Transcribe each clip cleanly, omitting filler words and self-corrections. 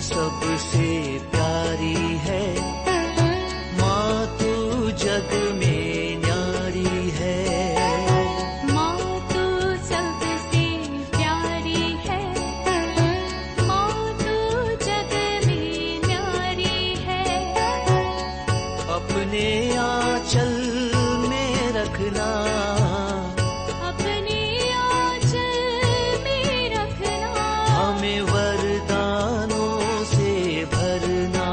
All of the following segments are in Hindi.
सबसे प्यारी है, माँ तू जग में न्यारी है। माँ तू सबसे प्यारी है, माँ तू जग में न्यारी है। अपने आंचल में रखना, अपने आंचल में रखना, हमें वरदानों से भरना।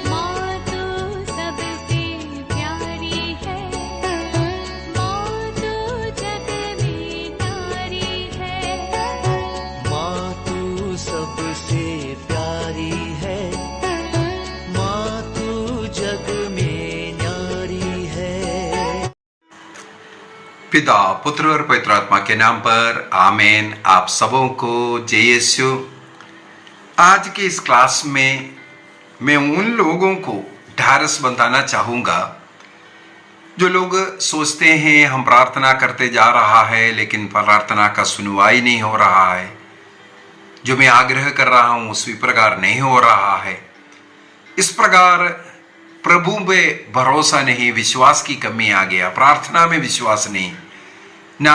माँ तू सबसे प्यारी है, माँ तू जग में न्यारी है। माँ तू सबसे प्यारी है, माँ तू जग में न्यारी है। पिता, पुत्र और पवित्र आत्मा के नाम पर आमीन। आप सबों को जय यीशु। आज के इस क्लास में मैं उन लोगों को ढारस बताना चाहूँगा जो लोग सोचते हैं हम प्रार्थना करते जा रहा है लेकिन प्रार्थना का सुनवाई नहीं हो रहा है, जो मैं आग्रह कर रहा हूँ उसी प्रकार नहीं हो रहा है। इस प्रकार प्रभु में भरोसा नहीं, विश्वास की कमी आ गया, प्रार्थना में विश्वास नहीं, ना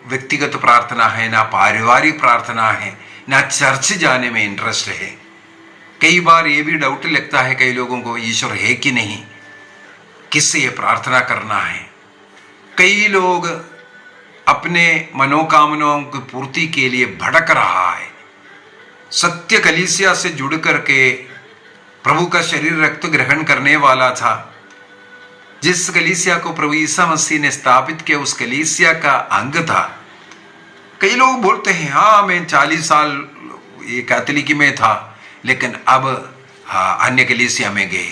व्यक्तिगत प्रार्थना है, ना पारिवारिक प्रार्थना है, ना चर्च जाने में इंटरेस्ट है। कई बार ये भी डाउट लगता है कई लोगों को, ईश्वर है कि नहीं, किससे ये प्रार्थना करना है। कई लोग अपने मनोकामनाओं की पूर्ति के लिए भटक रहा है। सत्य कलीसिया से जुड़ करके प्रभु का शरीर रक्त ग्रहण करने वाला था, जिस कलीसिया को प्रभु ईसा मसीह ने स्थापित किया, उस कलीसिया का अंग था। कई लोग बोलते हैं हाँ मैं 40 साल ये कैथोलिकी में था लेकिन अब अन्य कलीसिया में गए,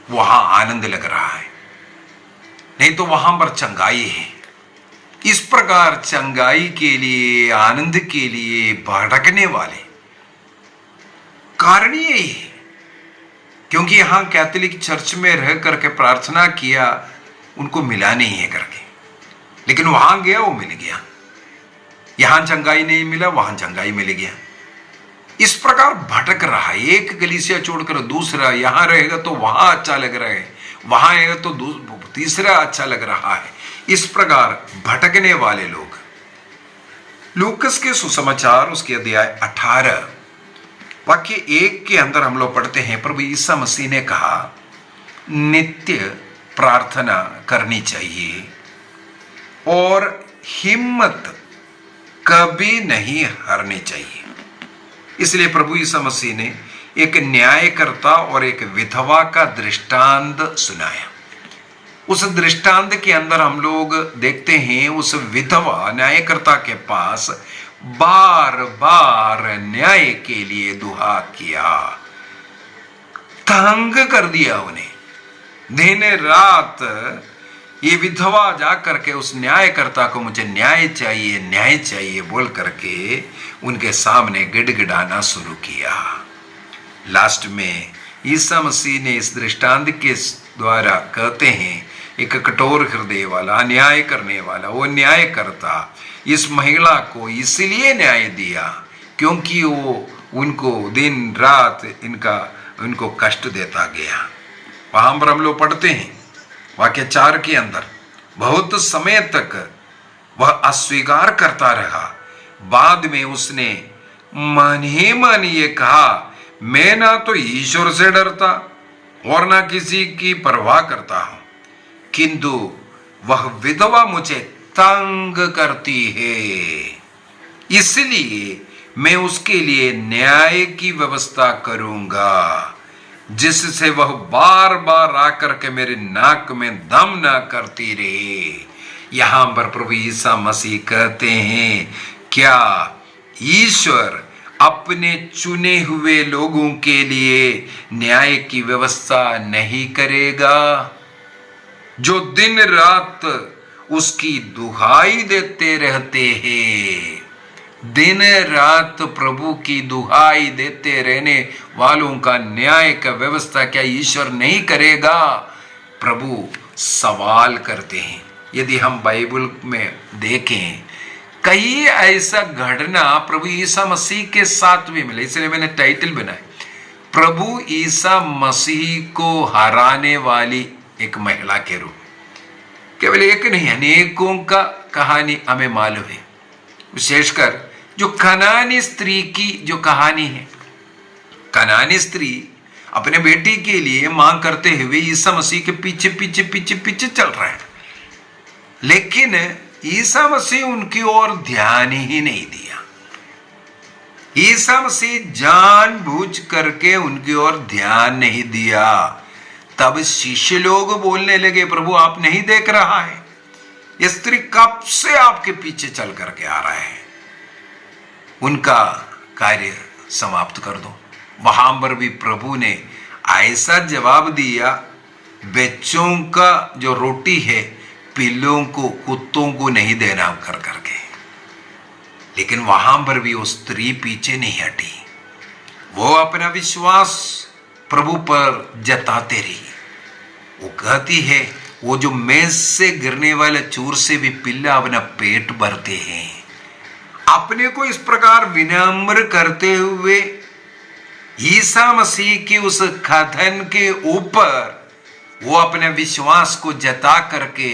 वहां आनंद लग रहा है, नहीं तो वहां पर चंगाई है। इस प्रकार चंगाई के लिए, आनंद के लिए भटकने वाले कारण यही है क्योंकि यहां कैथोलिक चर्च में रह करके प्रार्थना किया, उनको मिला नहीं है करके, लेकिन वहां गया वो मिल गया। यहां चंगाई नहीं मिला, वहां चंगाई मिल गया। इस प्रकार भटक रहा है, एक कलीसिया छोड़कर दूसरा, यहां रहेगा तो वहां अच्छा लग रहा है, वहां आएगा तो तीसरा अच्छा लग रहा है। इस प्रकार भटकने वाले लोग। लूकस के सुसमाचार उसके अध्याय 18 वाक्य 1 के अंदर हम लोग पढ़ते हैं, प्रभु ईसा मसीह ने कहा नित्य प्रार्थना करनी चाहिए और हिम्मत कभी नहीं हारनी चाहिए। इसलिए प्रभु ईसा मसीह ने एक न्यायकर्ता और एक विधवा का दृष्टांत सुनाया। उस दृष्टांत के अंदर हम लोग देखते हैं उस विधवा न्यायकर्ता के पास बार बार न्याय के लिए दुआ किया, तंग कर दिया उन्हें। दिन रात ये विधवा जा करके उस न्यायकर्ता को मुझे न्याय चाहिए बोल करके उनके सामने गिड़गिड़ाना शुरू किया। लास्ट में ईसा मसीह ने इस दृष्टांत के द्वारा कहते हैं, एक कठोर हृदय वाला, अन्याय करने वाला वो न्यायकर्ता इस महिला को इसलिए न्याय दिया क्योंकि वो उनको दिन रात उनको कष्ट देता गया। वहां पर हम लोग पढ़ते हैं वाक्य 4 के अंदर, बहुत समय तक वह अस्वीकार करता रहा। बाद में उसने मन ही मन ये कहा, मैं ना तो ईश्वर से डरता और ना किसी की परवाह करता हूं, किंतु वह विधवा मुझे तंग करती है, इसलिए मैं उसके लिए न्याय की व्यवस्था करूंगा, जिससे वह बार बार आकर के मेरे नाक में दम ना करती रहे। यहां पर प्रभु ईसा मसीह कहते हैं, क्या ईश्वर अपने चुने हुए लोगों के लिए न्याय की व्यवस्था नहीं करेगा? जो दिन रात उसकी दुहाई देते रहते हैं, दिन रात प्रभु की दुहाई देते रहने वालों का न्याय का व्यवस्था क्या ईश्वर नहीं करेगा? प्रभु सवाल करते हैं। यदि हम बाइबल में देखें, कई ऐसा घटना प्रभु ईसा मसीह के साथ भी मिला, इसलिए मैंने टाइटल बनाया प्रभु ईसा मसीह को हराने वाली एक महिला के रूप। केवल एक नहीं, अनेकों का कहानी हमें मालूम है, विशेषकर जो कनानी स्त्री की जो कहानी है। कनानी स्त्री अपने बेटी के लिए मांग करते हुए ईसा मसीह के पीछे पीछे पीछे पीछे चल रहा है, लेकिन ईसा मसीह उनकी ओर ध्यान ही नहीं दिया। ईसा मसीह जानबूझ करके उनकी ओर ध्यान नहीं दिया। तब शिष्य लोग बोलने लगे, प्रभु आप नहीं देख रहा है, ये स्त्री कब से आपके पीछे चल करके आ रहा है, उनका कार्य समाप्त कर दो। वहां पर भी प्रभु ने ऐसा जवाब दिया, बच्चों का जो रोटी है पिल्लों को, कुत्तों को नहीं देना कर करके। लेकिन वहां पर भी वो स्त्री पीछे नहीं हटी, वो अपना विश्वास प्रभु पर जताते रही। वो कहती है, वो जो मेज से गिरने वाले चूर से भी पिल्ला अपना पेट भरते हैं। अपने को इस प्रकार विनम्र करते हुए ईसा मसीह की उस कथन के ऊपर वो अपने विश्वास को जता करके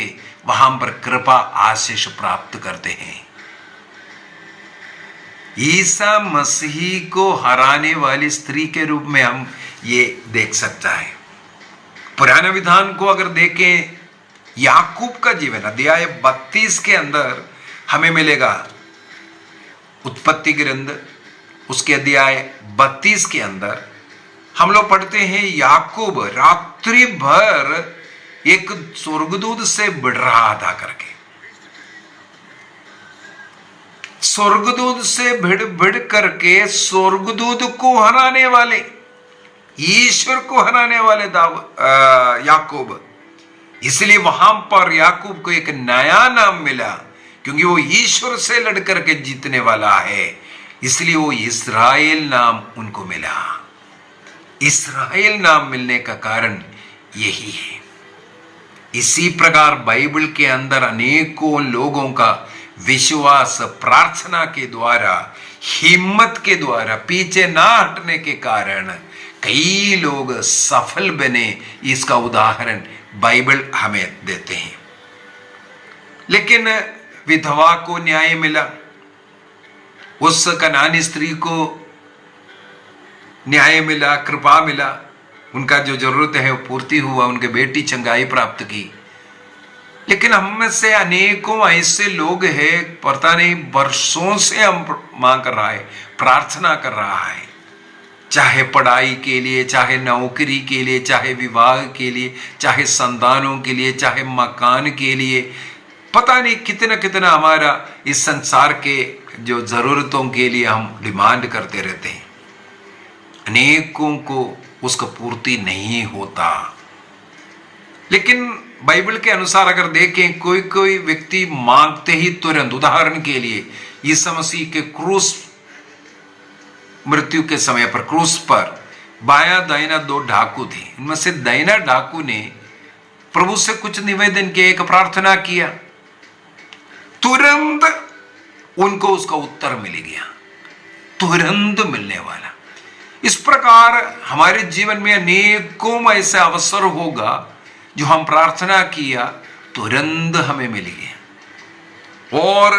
वहां पर कृपा आशीष प्राप्त करते हैं। ईसा मसीह को हराने वाली स्त्री के रूप में हम ये देख सकता है। पुराने विधान को अगर देखें, याकूब का जीवन अध्याय 32 के अंदर हमें मिलेगा। उत्पत्ति ग्रंथ उसके अध्याय 32 के अंदर हम लोग पढ़ते हैं, याकूब रात्रि भर एक स्वर्गदूत से भिड़ रहा था करके। स्वर्गदूत से भिड़ करके स्वर्गदूत को हराने वाले, ईश्वर को हराने वाले याकूब। इसलिए वहां पर याकूब को एक नया नाम मिला, क्योंकि वो ईश्वर से लड़ करके जीतने वाला है, इसलिए वो इस्राएल नाम उनको मिला। इस्राएल नाम मिलने का कारण यही है। इसी प्रकार बाइबल के अंदर अनेकों लोगों का विश्वास प्रार्थना के द्वारा, हिम्मत के द्वारा, पीछे ना हटने के कारण कई लोग सफल बने। इसका उदाहरण बाइबल हमें देते हैं। लेकिन विधवा को न्याय मिला, उस कनानी स्त्री को न्याय मिला, कृपा मिला, उनका जो जरूरत है वो पूर्ति हुआ, उनके बेटी चंगाई प्राप्त की। लेकिन हम में से अनेकों ऐसे लोग हैं, पता नहीं वर्षों से हम मांग कर रहा है, प्रार्थना कर रहा है, चाहे पढ़ाई के लिए, चाहे नौकरी के लिए, चाहे विवाह के लिए, चाहे संतानों के लिए, चाहे मकान के लिए, पता नहीं कितना कितना हमारा इस संसार के जो जरूरतों के लिए हम डिमांड करते रहते हैं। अनेकों को उसका पूर्ति नहीं होता। लेकिन बाइबल के अनुसार अगर देखें, कोई कोई व्यक्ति मांगते ही तुरंत, उदाहरण के लिए यीशु मसीह के क्रूस मृत्यु के समय पर, क्रूस पर बाया दाहिना 2 डाकू थे। इनमें से दाहिना डाकू ने प्रभु से कुछ निवेदन किया, एक प्रार्थना किया, तुरंत उनको उसका उत्तर मिल गया, तुरंत मिलने वाला। इस प्रकार हमारे जीवन में अनेकों ऐसे अवसर होगा जो हम प्रार्थना किया, तुरंत हमें मिल गया। और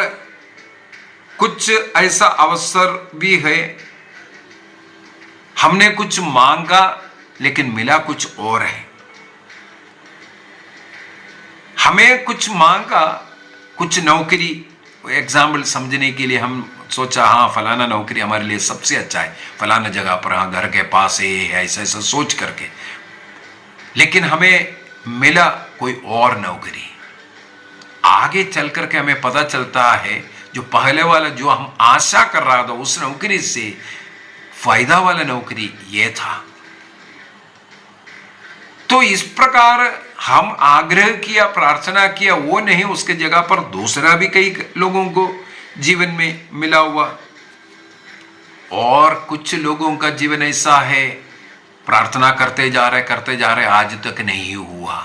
कुछ ऐसा अवसर भी है, हमने कुछ मांगा लेकिन मिला कुछ और है। हमें कुछ मांगा, कुछ नौकरी, एग्जाम्पल समझने के लिए हम सोचा, हाँ फलाना नौकरी हमारे लिए सबसे अच्छा है, फलाना जगह पर, हाँ घर के पास है, ऐसा ऐसा सोच करके। लेकिन हमें मिला कोई और नौकरी। आगे चल करके हमें पता चलता है जो पहले वाला जो हम आशा कर रहा था, उस नौकरी से फायदा वाला नौकरी ये था। तो इस प्रकार हम आग्रह किया, प्रार्थना किया, वो नहीं, उसके जगह पर दूसरा भी कई लोगों को जीवन में मिला हुआ। और कुछ लोगों का जीवन ऐसा है, प्रार्थना करते जा रहे, आज तक नहीं हुआ।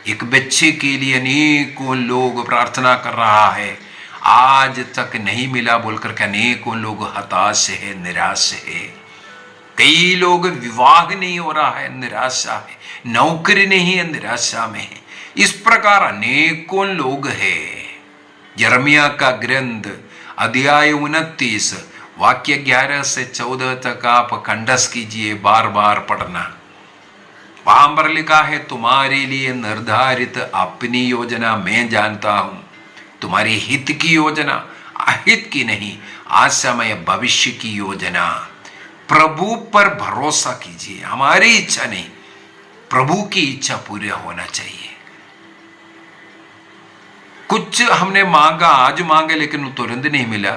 एक बच्चे के लिए अनेकों लोग प्रार्थना कर रहा है, आज तक नहीं मिला बोलकर के अनेकों लोग हताश है, निराश है। कई लोग विवाह नहीं हो रहा है, निराशा है, नौकरी नहीं है, निराशा में है। इस प्रकार अनेकों लोग हैं। यिर्मयाह का ग्रंथ अध्याय 29 वाक्य 11 से 14 तक आप कंठस्थ कीजिए, बार बार पढ़ना। वहां पर लिखा है, तुम्हारे लिए निर्धारित अपनी योजना मैं जानता हूं, तुम्हारी हित की योजना, अहित की नहीं, आशामय भविष्य की योजना। प्रभु पर भरोसा कीजिए, हमारी इच्छा नहीं, प्रभु की इच्छा पूरी होना चाहिए। कुछ हमने मांगा, आज मांगे लेकिन वो तुरंत नहीं मिला,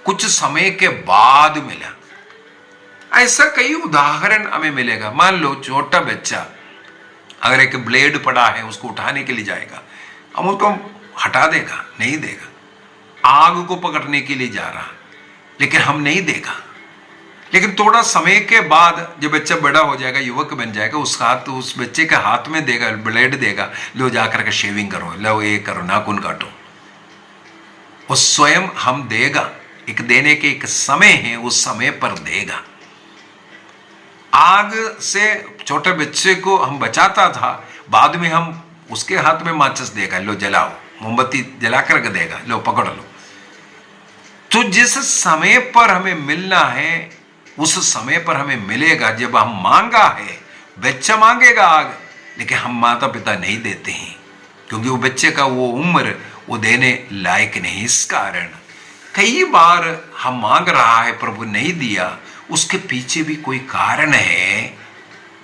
कुछ समय के बाद मिला। ऐसा कई उदाहरण हमें मिलेगा। मान लो छोटा बच्चा अगर एक ब्लेड पड़ा है, उसको उठाने के लिए जाएगा, हम उसको हटा देगा? नहीं देगा। आग को पकड़ने के लिए जा रहा, लेकिन हम नहीं देगा। लेकिन थोड़ा समय के बाद जब बच्चा बड़ा हो जाएगा, युवक बन जाएगा, उस बच्चे के हाथ में देगा, ब्लेड देगा, लो जाकर के शेविंग करो, लो ये करो, नाखून काटो। वो स्वयं हम देगा। एक देने के एक समय है, उस समय पर देगा। आग से छोटे बच्चे को हम बचाता था, बाद में हम उसके हाथ में माचिस देगा, लो जलाओ, मोमबत्ती जला कर देगा, लो पकड़ लो। तो जिस समय पर हमें मिलना है, उस समय पर हमें मिलेगा। जब हम मांगा है, बच्चा मांगेगा आग, लेकिन हम माता पिता नहीं देते हैं, क्योंकि वो बच्चे का वो उम्र वो देने लायक नहीं। इस कारण कई बार हम मांग रहा है, प्रभु नहीं दिया, उसके पीछे भी कोई कारण है।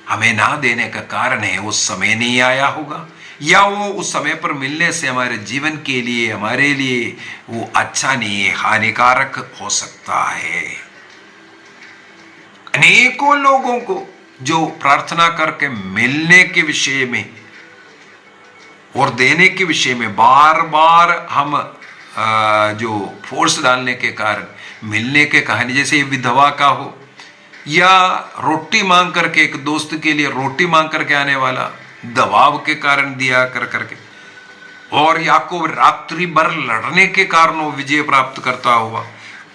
हमें ना देने का कारण है वो समय नहीं आया होगा, या वो उस समय पर मिलने से हमारे जीवन के लिए, हमारे लिए वो अच्छा नहीं है, हानिकारक हो सकता है। अनेकों लोगों को जो प्रार्थना करके मिलने के विषय में और देने के विषय में बार बार हम जो फोर्स डालने के कारण मिलने के कहानी, जैसे विधवा का हो, या रोटी मांग करके, एक दोस्त के लिए रोटी मांग करके आने वाला, दबाव के कारण दिया कर करके, और याकूब रात्रि भर लड़ने के कारण वो विजय प्राप्त करता हुआ।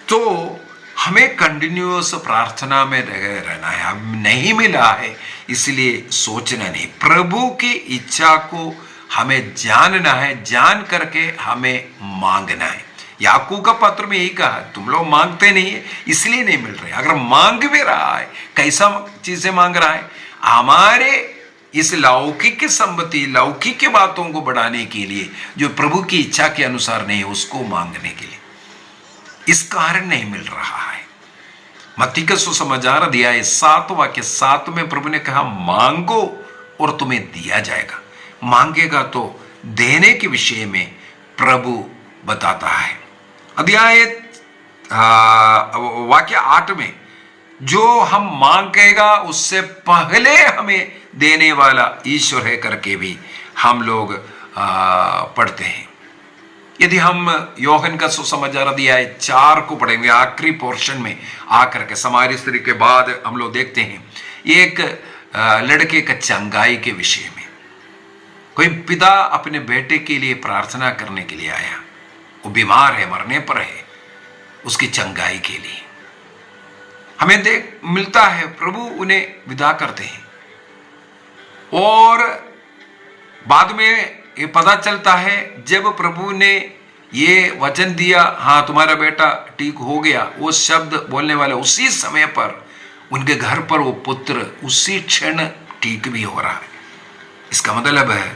तो हमें कंटिन्यूअस प्रार्थना में रहना है। अब नहीं मिला है इसलिए सोचना नहीं, प्रभु की इच्छा को हमें जानना है, जान करके हमें मांगना है। याकूब का पत्र में यही कहा, तुम लोग मांगते नहीं है इसलिए नहीं मिल रहे। अगर मांग भी रहा है, कैसा चीजें मांग रहा है? हमारे इस लौकिक संपत्ति, लौकिक बातों को बढ़ाने के लिए, जो प्रभु की इच्छा के अनुसार नहीं, उसको मांगने के लिए। इस कारण नहीं मिल रहा है। मत्ती का सुसमाचार अध्याय 7 वाक्य 7 में प्रभु ने कहा, मांगो और तुम्हें दिया जाएगा। मांगेगा तो देने के विषय में प्रभु बताता है। अध्याय वाक्य 8 में, जो हम मांगेगा उससे पहले हमें देने वाला ईश्वर है करके भी हम लोग पढ़ते हैं। यदि हम योहन का सुसमाचार अध्याय 4 को पढ़ेंगे, आखिरी पोर्शन में आकर के समारी स्त्री के बाद हम लोग देखते हैं एक लड़के का चंगाई के विषय में। कोई पिता अपने बेटे के लिए प्रार्थना करने के लिए आया, वो बीमार है, मरने पर है, उसकी चंगाई के लिए हमें देख मिलता है, प्रभु उन्हें विदा करते हैं। और बाद में ये पता चलता है, जब प्रभु ने ये वचन दिया, हाँ तुम्हारा बेटा ठीक हो गया, वो शब्द बोलने वाले उसी समय पर उनके घर पर वो पुत्र उसी क्षण ठीक भी हो रहा है। इसका मतलब है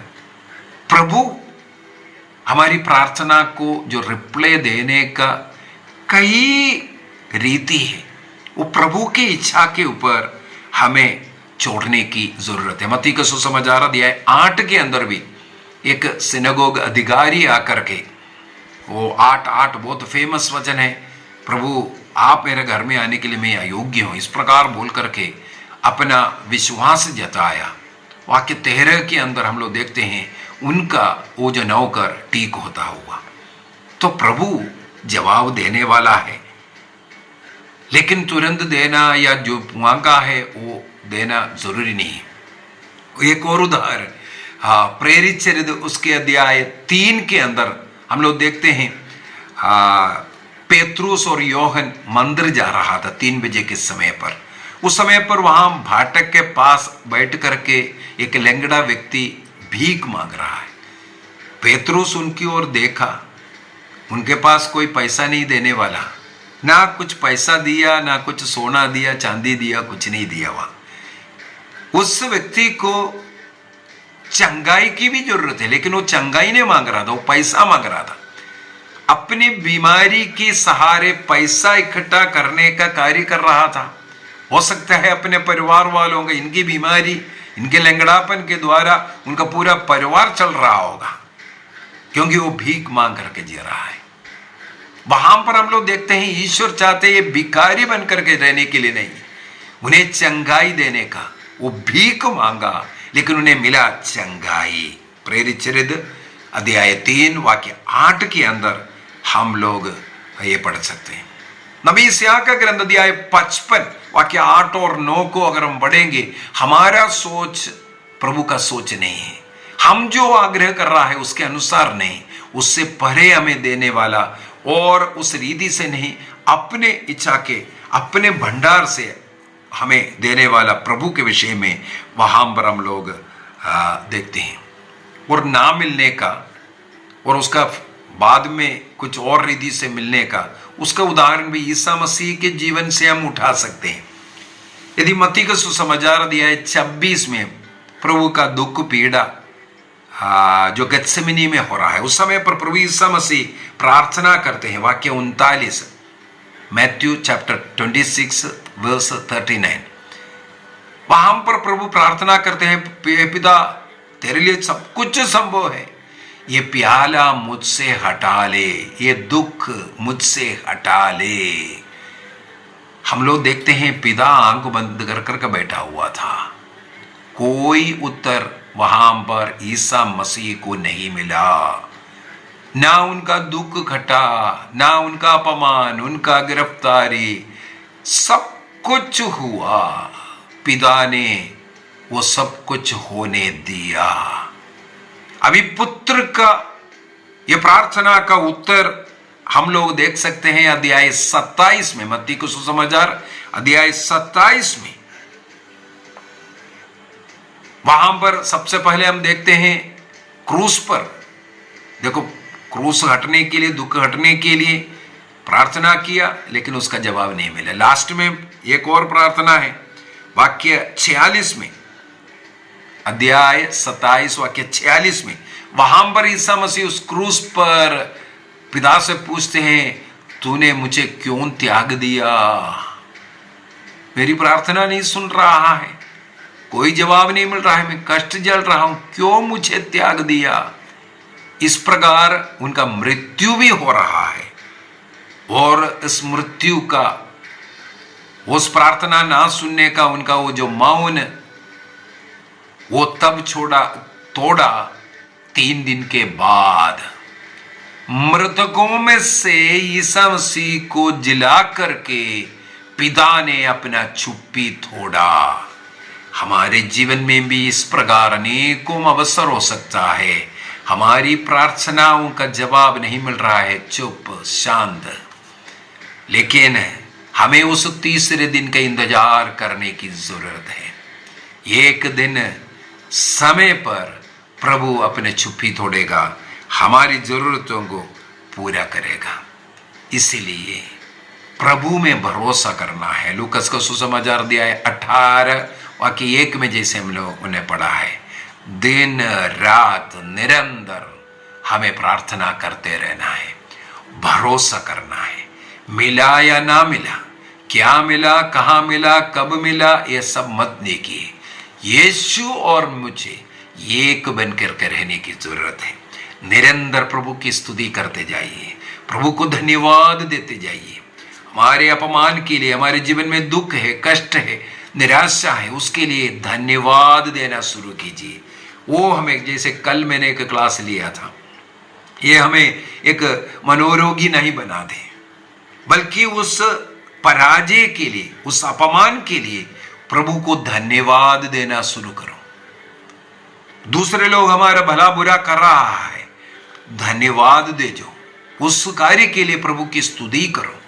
प्रभु हमारी प्रार्थना को जो रिप्लाई देने का कई रीति है, वो प्रभु की इच्छा के ऊपर हमें छोड़ने की जरूरत है। मत्ती का सुसमाचार अध्याय 8 के अंदर भी एक सिनेगोग अधिकारी आकर के, वो 8:8 बहुत फेमस वचन है, प्रभु आप मेरे घर में आने के लिए मैं अयोग्य हूं, इस प्रकार बोल करके अपना विश्वास जताया। वाक्य 13 के अंदर हम लोग देखते हैं उनका वो जो नौकर ठीक होता हुआ। तो प्रभु जवाब देने वाला है, लेकिन तुरंत देना या जो मांगा है वो देना जरूरी नहीं। एक और उदाहरण, हाँ, प्रेरित चरित्र उसके अध्याय 3 के अंदर हम लोग देखते हैं, पेत्रुस और योहन मंदिर जा रहा था 3 बजे के समय पर। उस समय पर वहां फाटक के पास बैठ करके एक लंगड़ा व्यक्ति भीख मांग रहा है। पेत्रुस उनकी ओर देखा, उनके पास कोई पैसा नहीं देने वाला, ना कुछ पैसा दिया, ना कुछ सोना दिया, चांदी दिया, कुछ नहीं दिया। वहां उस व्यक्ति को चंगाई की भी जरूरत है, लेकिन वो चंगाई नहीं मांग रहा था, वो पैसा मांग रहा था। अपनी बीमारी के सहारे पैसा इकट्ठा करने का कार्य कर रहा था। हो सकता है अपने परिवार वालों का, इनकी बीमारी, इनके लंगड़ापन के द्वारा उनका पूरा परिवार चल रहा होगा, क्योंकि वो भीख मांग करके जी रहा है। वहां पर हम लोग देखते हैं ईश्वर चाहते ये भिखारी बन करके रहने के लिए नहीं, उन्हें चंगाई देने का। वो भीख मांगा लेकिन उन्हें मिला चंगाई। प्रेरित चरित्र अध्याय 3 वाक्य 8 के अंदर हम लोग ये पढ़ सकते हैं। नबी यशायाह का ग्रंथ अध्याय 55 वाक्य 8 और 9 को अगर हम पढ़ेंगे, हमारा सोच प्रभु का सोच नहीं है। हम जो आग्रह कर रहा है उसके अनुसार नहीं, उससे परे हमें देने वाला और उस रीति से नहीं, अपने इच्छा के, अपने भंडार से हमें देने वाला प्रभु के विषय में वहां पर हम लोग देखते हैं। और ना मिलने का और उसका बाद में कुछ और रीति से मिलने का, उसका उदाहरण भी ईसा मसीह के जीवन से हम उठा सकते हैं। यदि मत्ती का सुसमाचार अध्याय 26 में प्रभु का दुख पीड़ा जो गत्सेमनी में हो रहा है, उस समय पर प्रभु ईसा मसीह प्रार्थना करते हैं। वाक्य 39 मैथ्यू चैप्टर 26 वर्स 39, वहां पर प्रभु प्रार्थना करते हैं, पिता तेरे लिए सब कुछ संभव है, ये प्याला मुझसे हटा ले, ये दुख मुझसे हटा ले। हम लोग देखते हैं पिता आंख बंद कर कर बैठा हुआ था, कोई उत्तर वहां पर ईसा मसीह को नहीं मिला। ना उनका दुख घटा, ना उनका अपमान, उनका गिरफ्तारी, सब कुछ हुआ। पिता ने वो सब कुछ होने दिया। अभी पुत्र का ये प्रार्थना का उत्तर हम लोग देख सकते हैं अध्याय 27 में, मत्ती को सुसमाचार अध्याय 27 में। वहां पर सबसे पहले हम देखते हैं क्रूस पर, देखो क्रूस हटने के लिए, दुख हटने के लिए प्रार्थना किया, लेकिन उसका जवाब नहीं मिला। लास्ट में एक और प्रार्थना है, वाक्य 46 में, अध्याय 27 वाक्य 46 में, वहां पर ईसा मसीह उस क्रूस पर पिता से पूछते हैं, तूने मुझे क्यों त्याग दिया? मेरी प्रार्थना नहीं सुन रहा है, कोई जवाब नहीं मिल रहा है, मैं कष्ट झेल रहा हूं, क्यों मुझे त्याग दिया? इस प्रकार उनका मृत्यु भी हो रहा है। और इस मृत्यु का, उस प्रार्थना ना सुनने का उनका वो जो मौन, वो तब तोड़ा 3 दिन के बाद। मृतकों में से ईसा मसीह को जिला करके पिता ने अपना छुप्पी तोड़ा। हमारे जीवन में भी इस प्रकार अनेकों अवसर हो सकता है, हमारी प्रार्थनाओं का जवाब नहीं मिल रहा है, चुप शांत, लेकिन हमें उस तीसरे दिन का इंतजार करने की जरूरत है। एक दिन समय पर प्रभु अपने छुप्पी तोड़ेगा, हमारी जरूरतों को पूरा करेगा। इसीलिए प्रभु में भरोसा करना है। लूकस का सुसमाचार अध्याय 18 वाक्य 1 में जैसे हम लोगों ने पढ़ा है, दिन रात निरंतर हमें प्रार्थना करते रहना है, भरोसा करना है। मिला या ना मिला, क्या मिला, कहाँ मिला, कब मिला, ये सब मत देखिए। यीशु और मुझे एक बन करके रहने की जरूरत है। निरंतर प्रभु की स्तुति करते जाइए, प्रभु को धन्यवाद देते जाइए। हमारे अपमान के लिए, हमारे जीवन में दुख है, कष्ट है, निराशा है, उसके लिए धन्यवाद देना शुरू कीजिए। वो हमें, जैसे कल मैंने एक क्लास लिया था, ये हमें एक मनोरोगी नहीं बना दे, बल्कि उस पराजय के लिए, उस अपमान के लिए प्रभु को धन्यवाद देना शुरू करो। दूसरे लोग हमारा भला बुरा कर रहा है, धन्यवाद दे जो, उस कार्य के लिए प्रभु की स्तुति करो।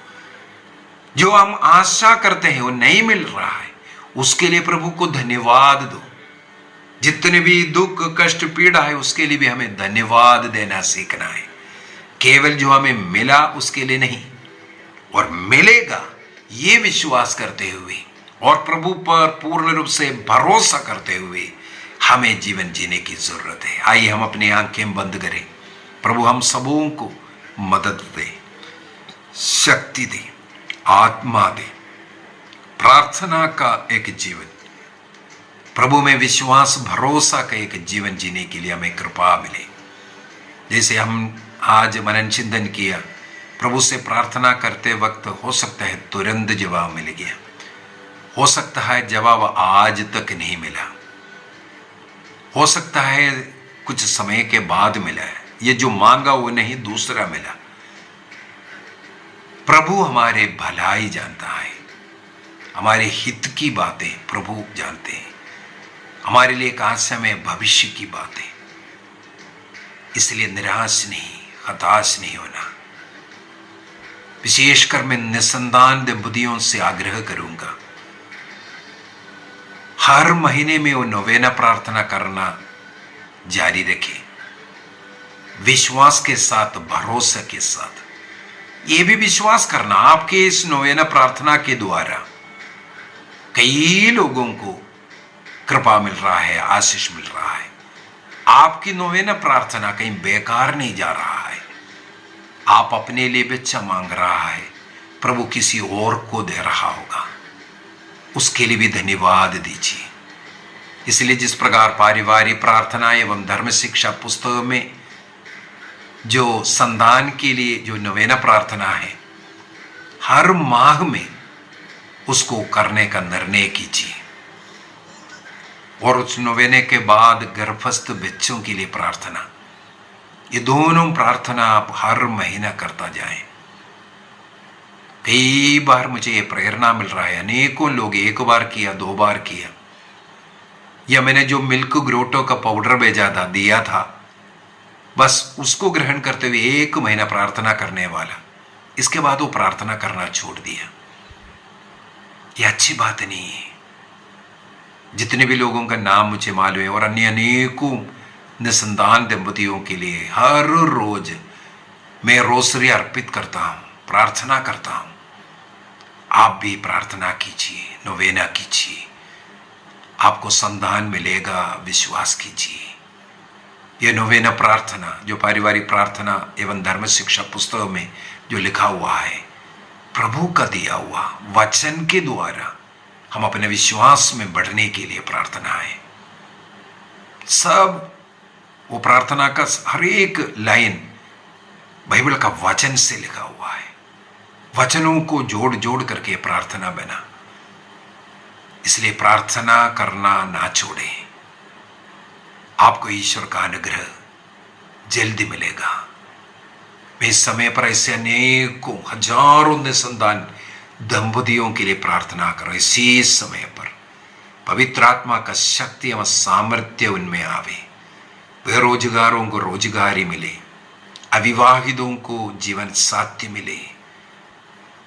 जो हम आशा करते हैं वो नहीं मिल रहा है, उसके लिए प्रभु को धन्यवाद दो। जितने भी दुख कष्ट पीड़ा है उसके लिए भी हमें धन्यवाद देना सीखना है। केवल जो हमें मिला उसके लिए नहीं, और मिलेगा ये विश्वास करते हुए और प्रभु पर पूर्ण रूप से भरोसा करते हुए हमें जीवन जीने की जरूरत है। आइए हम अपनी आंखें बंद करें। प्रभु हम सबों को मदद दे, शक्ति दे, आत्मा दे, प्रार्थना का एक जीवन, प्रभु में विश्वास भरोसा का एक जीवन जीने के लिए हमें कृपा मिले। जैसे हम आज मनन चिंतन किया, प्रभु से प्रार्थना करते वक्त हो सकता है तुरंत जवाब मिल गया, हो सकता है जवाब आज तक नहीं मिला, हो सकता है कुछ समय के बाद मिला है, ये जो मांगा वो नहीं दूसरा मिला। प्रभु हमारे भलाई जानता है, हमारे हित की बातें प्रभु जानते हैं, हमारे लिए एक आशा में भविष्य की बातें। इसलिए निराश नहीं, हताश नहीं होना। विशेषकर मैं निसंतान दंपतियों से आग्रह करूंगा, हर महीने में वो नोवेना प्रार्थना करना जारी रखें, विश्वास के साथ, भरोसा के साथ। ये भी विश्वास करना आपके इस नोवेना प्रार्थना के द्वारा कई लोगों को कृपा मिल रहा है, आशीष मिल रहा है। आपकी नोवेना प्रार्थना कहीं बेकार नहीं जा रहा है। आप अपने लिए बच्चा मांग रहा है, प्रभु किसी और को दे रहा होगा, उसके लिए भी धन्यवाद दीजिए। इसलिए जिस प्रकार पारिवारिक प्रार्थना एवं धर्म शिक्षा पुस्तक में जो संतान के लिए जो नवेना प्रार्थना है, हर माह में उसको करने का निर्णय कीजिए। और उस नवेने के बाद गर्भस्थ बच्चों के लिए प्रार्थना, ये दोनों प्रार्थना आप हर महीना करता जाएं। कई बार मुझे ये प्रेरणा मिल रहा है, अनेकों लोग एक बार किया, 2 बार किया, या मैंने जो मिल्क ग्रोटो का पाउडर भेजा था, दिया था, बस उसको ग्रहण करते हुए 1 महीना प्रार्थना करने वाला, इसके बाद वो प्रार्थना करना छोड़ दिया। ये अच्छी बात नहीं है। जितने भी लोगों का नाम मुझे मालूम है और अन्य अनेकों निसंतान दंपतियों के लिए हर रोज मैं रोसरी अर्पित करता हूं, प्रार्थना करता हूं। आप भी प्रार्थना कीजिए, नोवेना कीजिए, आपको संतान मिलेगा, विश्वास कीजिए। यह नोवेना प्रार्थना जो पारिवारिक प्रार्थना एवं धर्म शिक्षा पुस्तक में जो लिखा हुआ है, प्रभु का दिया हुआ वचन के द्वारा हम अपने विश्वास में बढ़ने के लिए प्रार्थना है। सब वो प्रार्थना का हर एक लाइन बाइबल का वचन से लिखा हुआ है। वचनों को जोड़ जोड़ करके प्रार्थना बना। इसलिए प्रार्थना करना ना छोड़ें। आपको ईश्वर का अनुग्रह जल्दी मिलेगा। मैं इस समय पर ऐसे अनेकों हजारों निसंतान दंपतियों के लिए प्रार्थना करो। इसी समय पर पवित्र आत्मा का शक्ति एवं सामर्थ्य उनमें आवे। बेरोजगारों को रोजगारी मिले, अविवाहितों को जीवन साथी मिले,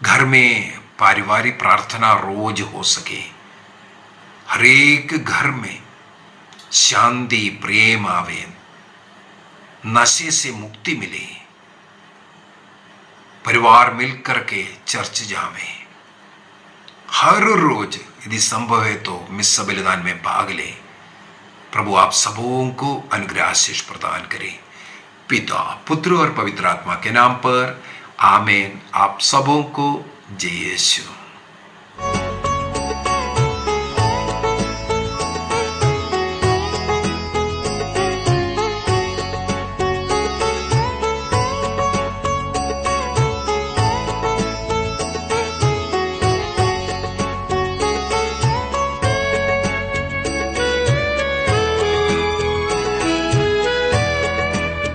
घर में पारिवारिक प्रार्थना रोज हो सके, हर एक घर में शांति प्रेम आवे, नशे से मुक्ति मिले, परिवार मिलकर के चर्च जावे, हर रोज यदि संभव है तो मिस्सा बलिदान में भाग ले। प्रभु आप सबों को अनुग्रह आशीष प्रदान करें। पिता, पुत्र और पवित्र आत्मा के नाम पर आमीन। आप सबों को जय यीशु।